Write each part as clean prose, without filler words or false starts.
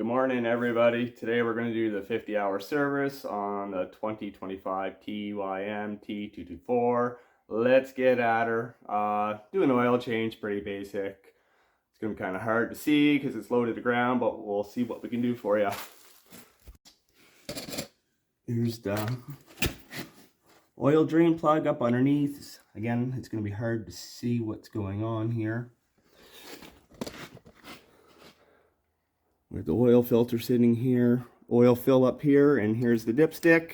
Good morning, everybody. Today we're going to do the 50-hour service on the 2025 TYM T224. Let's get at her. Do an oil change, pretty basic. It's going to be kind of hard to see because it's low to the ground, but we'll see what we can do for you. Here's the oil drain plug up underneath. Again, it's going to be hard to see what's going on here. With the oil filter sitting here, oil fill up here, and here's the dipstick.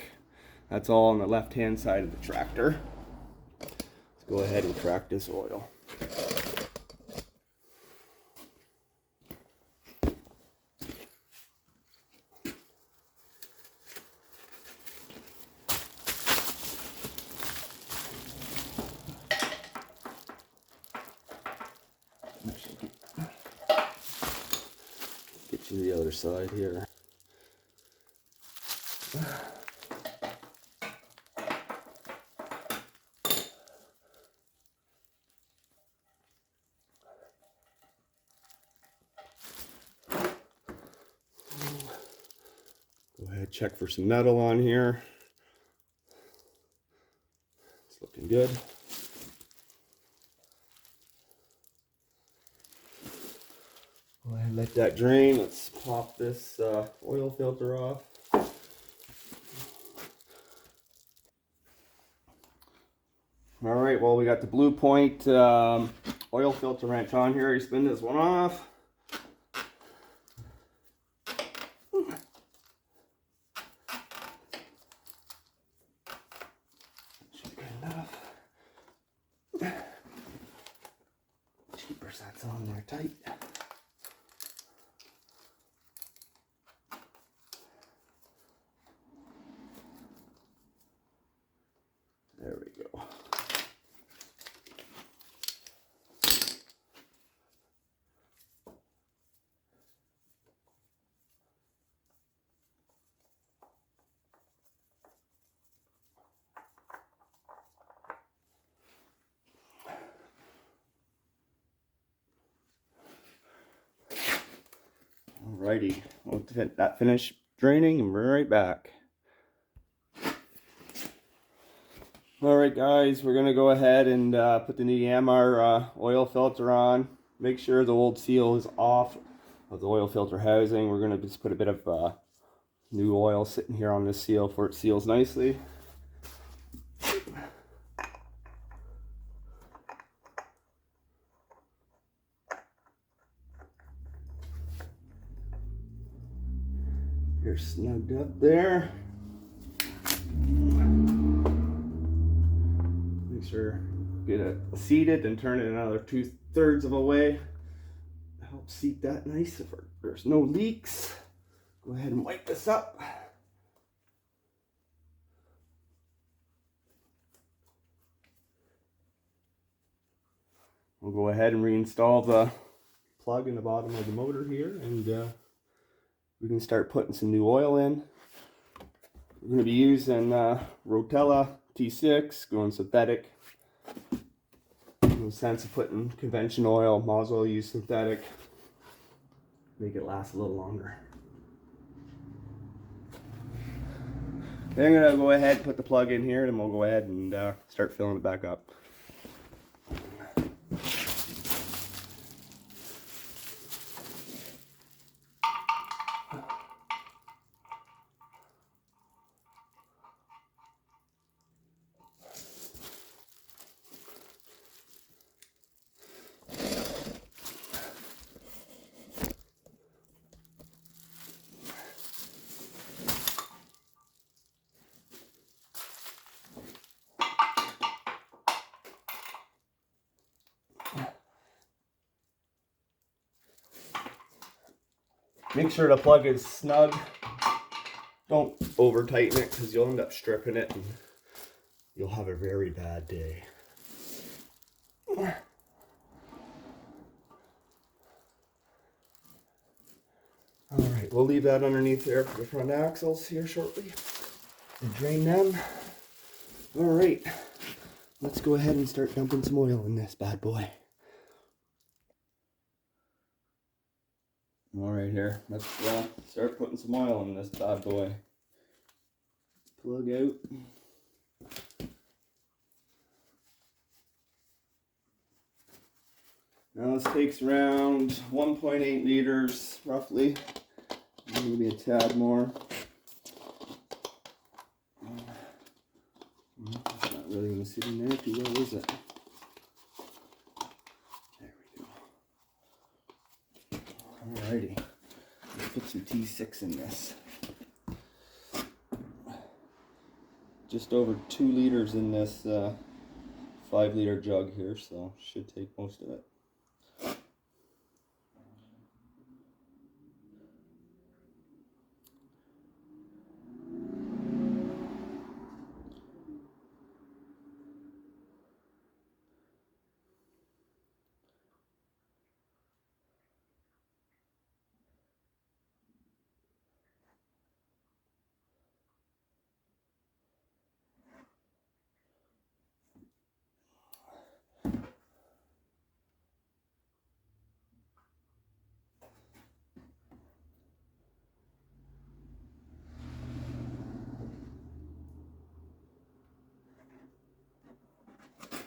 That's all on the left-hand side of the tractor. Let's go ahead and track this oil. Get to the other side here. Go ahead, check for some metal on here. It's looking good. Go ahead and let that drain. Let's pop this oil filter off. All right, well, we got the Blue Point oil filter wrench on here. You spin this one off. Should be good enough. Cheapers, that's on there tight. There we go. Alrighty, we'll get that finished draining and we're right back. Alright guys, we're going to go ahead and put the new Yamar oil filter on. Make sure the old seal is off of the oil filter housing. We're going to just put a bit of new oil sitting here on this seal for it seals nicely. You're snugged up there. Make sure get it seated and turn it another 2/3 of a way. Help seat that nice if there's no leaks. Go ahead and wipe this up. We'll go ahead and reinstall the plug in the bottom of the motor here, and we can start putting some new oil in. We're going to be using Rotella T6, going synthetic. No sense of putting conventional oil, might as well use synthetic. Make it last a little longer. Then I'm going to go ahead and put the plug in here, and we'll go ahead and start filling it back up. Make sure the plug is snug. Don't over tighten it because you'll end up stripping it and you'll have a very bad day. Alright, we'll leave that underneath there for the front axles here shortly and drain them. Alright, let's go ahead and start dumping some oil in this bad boy. All right, here, let's start putting some oil in this bad boy. Plug out. Now this takes around 1.8 liters, roughly. Maybe a tad more. It's not really going to sit in there too well, is it? There we go. Alrighty. Let's put some T6 in this. Just over 2 liters in this 5-liter jug here, so should take most of it.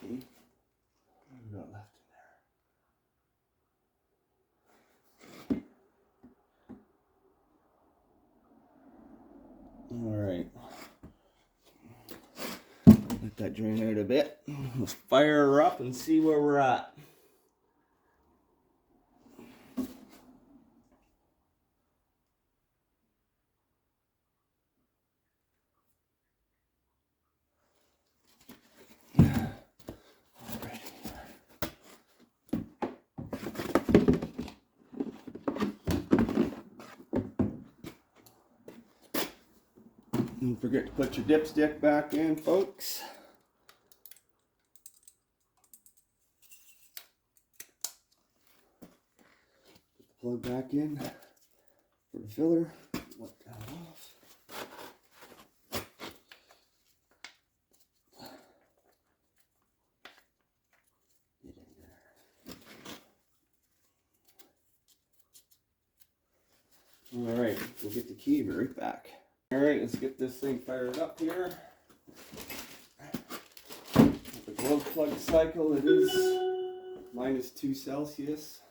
What we got left in there? Alright. Let that drain out a bit. Let's fire her up and see where we're at. Don't forget to put your dipstick back in, folks. Put the plug back in for the filler. Let that off. Get in there. All right, we'll get the key right back. All right, let's get this thing fired up here. The glow plug cycle, it is -2 Celsius.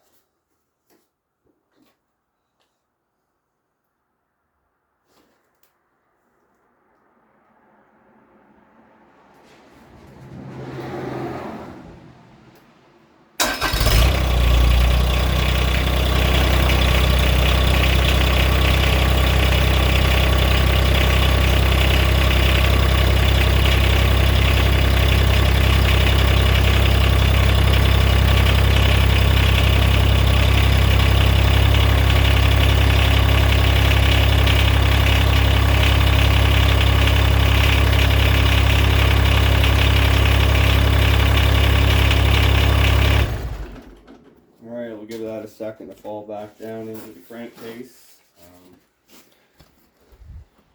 Give that a second to fall back down into the crankcase.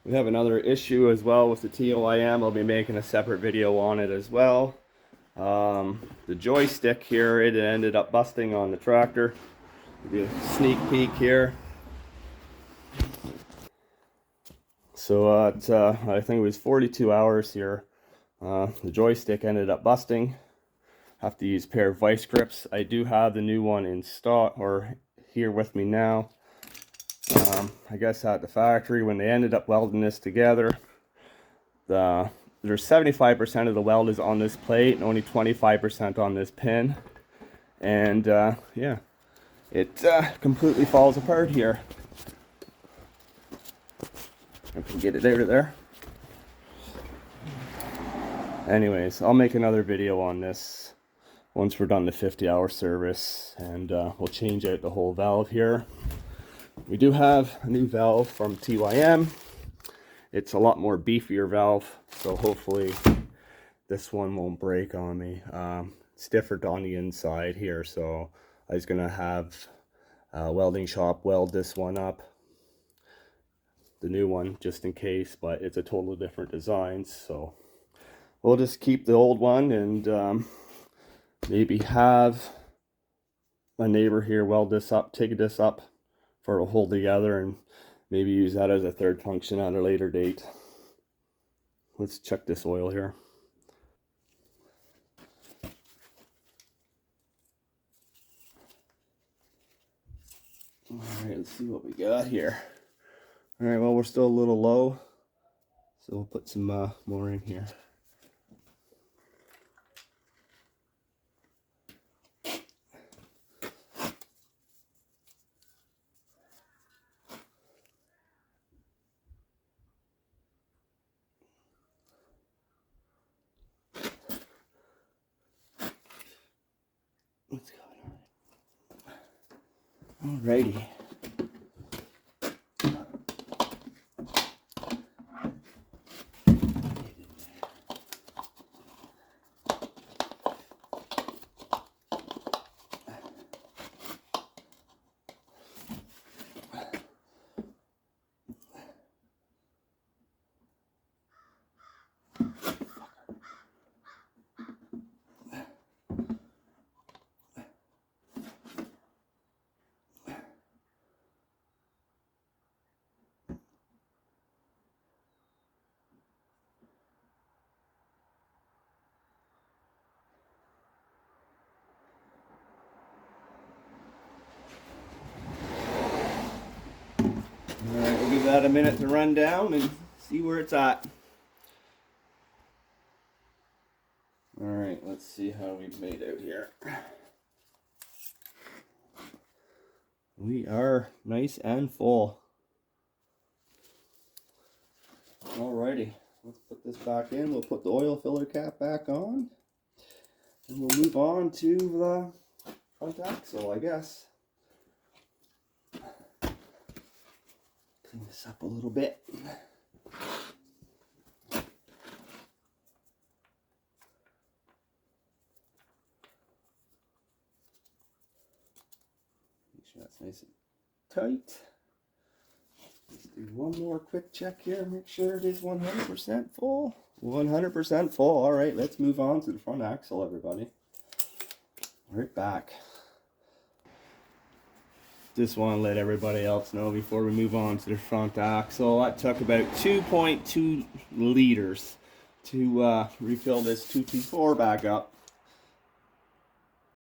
We have another issue as well with the TYM. I'll be making a separate video on it as well. The joystick here, it ended up busting on the tractor. Give you a sneak peek here. So I think it was 42 hours here. The joystick ended up busting. Have to use a pair of vice grips. I do have the new one in stock, or here with me now. I guess at the factory when they ended up welding this together, there's 75% of the weld is on this plate and only 25% on this pin, and yeah, it completely falls apart here. I can get it out of there. Anyways, I'll make another video on this once we're done the 50-hour service, and we'll change out the whole valve here. We do have a new valve from TYM. It's a lot more beefier valve, so hopefully this one won't break on me. It's different on the inside here, so I was gonna have a welding shop weld this one up, the new one, just in case, but it's a totally different design, so we'll just keep the old one and maybe have my neighbor here weld this up, take this up for it to hold together, and maybe use that as a third function at a later date. Let's check this oil here. All right, let's see what we got here. All right, well, we're still a little low, so we'll put some more in here. What's going on? Alrighty. Alright, we'll give that a minute to run down and see where it's at. Alright, let's see how we've made out here. We are nice and full. Alrighty, let's put this back in. We'll put the oil filler cap back on. And we'll move on to the front axle, I guess. Clean this up a little bit. Make sure that's nice and tight. Let's do one more quick check here. Make sure it is 100% full. 100% full. All right, let's move on to the front axle, everybody. Right back. Just want to let everybody else know before we move on to the front axle, that took about 2.2 liters to refill this 224 back up.